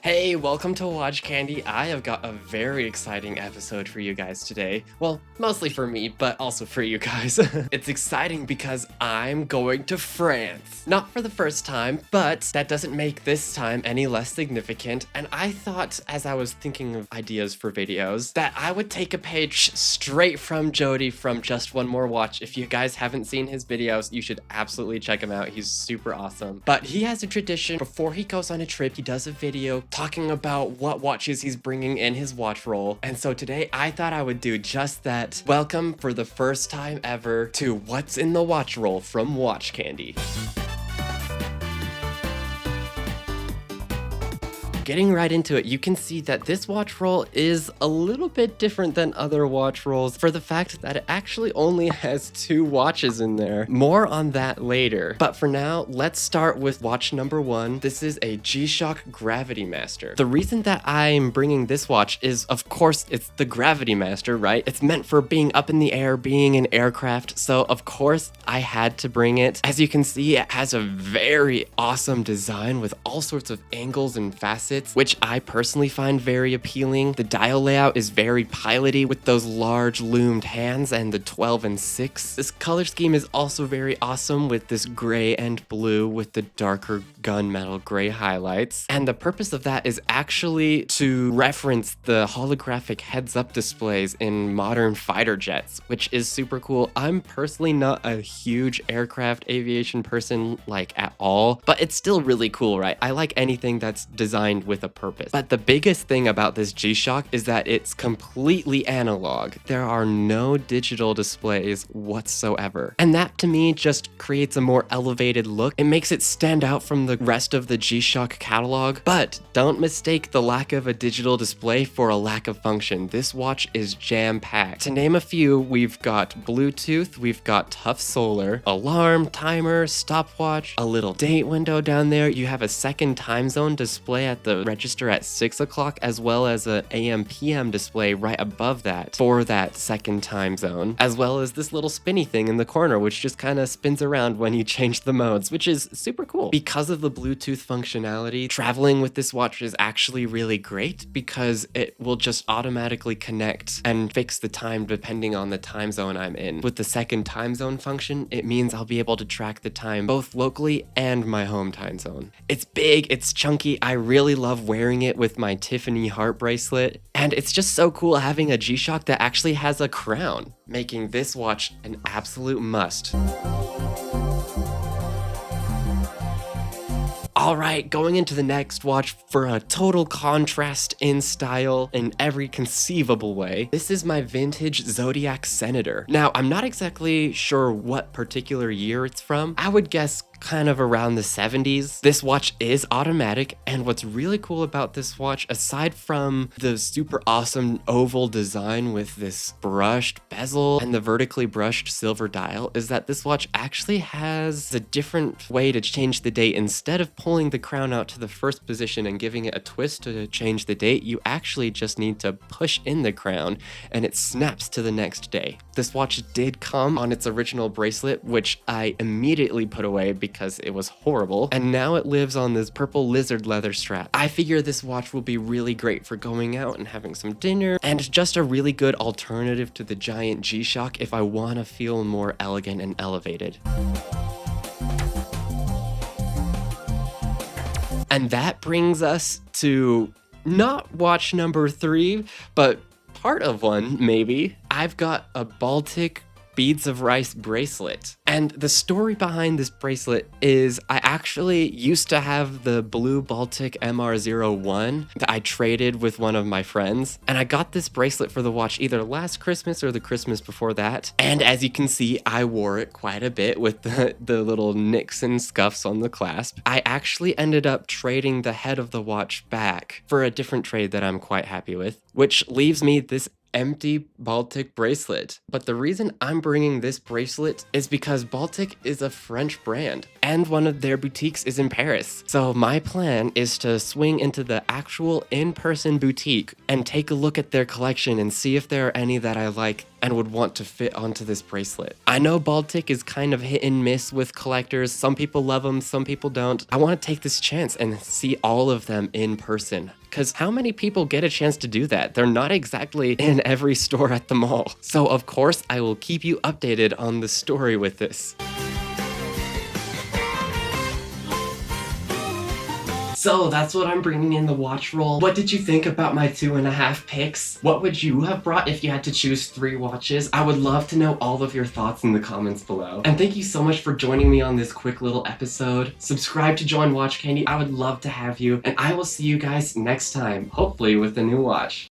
Hey, welcome to Watch Candy. I have got a very exciting episode for you guys today. Well, mostly for me, but also for you guys. It's exciting because I'm going to France. Not for the first time, but that doesn't make this time any less significant. And I thought, as I was thinking of ideas for videos, that I would take a page straight from Jody from Just One More Watch. If you guys haven't seen his videos, you should absolutely check him out. He's super awesome. But he has a tradition. Before he goes on a trip, he does a video talking about what watches he's bringing in his watch roll. And so today I thought I would do just that. Welcome for the first time ever to What's in the Watch Roll from Watch Candy. Getting right into it, you can see that this watch roll is a little bit different than other watch rolls for the fact that it actually only has 2 watches in there. More on that later. But for now, let's start with watch number 1. This is a G-Shock Gravity Master. The reason that I'm bringing this watch is, of course, it's the Gravity Master, right? It's meant for being up in the air, being an aircraft, so of course I had to bring it. As you can see, it has a very awesome design with all sorts of angles and facets, which I personally find very appealing. The dial layout is very piloty with those large loomed hands and the 12 and 6. This color scheme is also very awesome with this gray and blue with the darker gunmetal gray highlights. And the purpose of that is actually to reference the holographic heads-up displays in modern fighter jets, which is super cool. I'm personally not a huge aircraft aviation person like at all, but it's still really cool, right? I like anything that's designed with a purpose. But the biggest thing about this G-Shock is that it's completely analog. There are no digital displays whatsoever. And that to me just creates a more elevated look. It makes it stand out from the rest of the G-Shock catalog. But don't mistake the lack of a digital display for a lack of function. This watch is jam-packed. To name a few, we've got Bluetooth, we've got tough solar, alarm, timer, stopwatch, a little date window down there. You have a second time zone display at the register at 6 o'clock, as well as an AM PM display right above that for that second time zone, as well as this little spinny thing in the corner which just kind of spins around when you change the modes, which is super cool. Because of the Bluetooth functionality, traveling with this watch is actually really great because it will just automatically connect and fix the time depending on the time zone I'm in. With the second time zone function, it means I'll be able to track the time both locally and my home time zone. It's big, it's chunky, I really love wearing it with my Tiffany heart bracelet, and it's just so cool having a G-Shock that actually has a crown, making this watch an absolute must. Alright, going into the next watch for a total contrast in style in every conceivable way. This is my vintage Zodiac Senator. Now, I'm not exactly sure what particular year it's from. I would guess kind of around the 70s. This watch is automatic, and what's really cool about this watch, aside from the super awesome oval design with this brushed bezel and the vertically brushed silver dial, is that this watch actually has a different way to change the date. Instead of pulling the crown out to the first position and giving it a twist to change the date, you actually just need to push in the crown and it snaps to the next day. This watch did come on its original bracelet, which I immediately put away because it was horrible, and now it lives on this purple lizard leather strap. I figure this watch will be really great for going out and having some dinner, and just a really good alternative to the giant G-Shock if I want to feel more elegant and elevated. And that brings us to not watch number 3, but part of one, maybe. I've got a Baltic Beads of Rice bracelet. And the story behind this bracelet is I actually used to have the blue Baltic MR01 that I traded with one of my friends. And I got this bracelet for the watch either last Christmas or the Christmas before that. And as you can see, I wore it quite a bit with the little nicks and scuffs on the clasp. I actually ended up trading the head of the watch back for a different trade that I'm quite happy with, which leaves me this empty Baltic bracelet. But the reason I'm bringing this bracelet is because Baltic is a French brand and one of their boutiques is in Paris. So my plan is to swing into the actual in-person boutique and take a look at their collection and see if there are any that I like and would want to fit onto this bracelet. I know Baltic is kind of hit and miss with collectors. Some people love them, some people don't. I want to take this chance and see all of them in person. Because how many people get a chance to do that? They're not exactly in every store at the mall. So of course, I will keep you updated on the story with this. So that's what I'm bringing in the watch roll. What did you think about my 2.5 picks? What would you have brought if you had to choose 3 watches? I would love to know all of your thoughts in the comments below. And thank you so much for joining me on this quick little episode. Subscribe to Join Watch Candy. I would love to have you. And I will see you guys next time, hopefully with a new watch.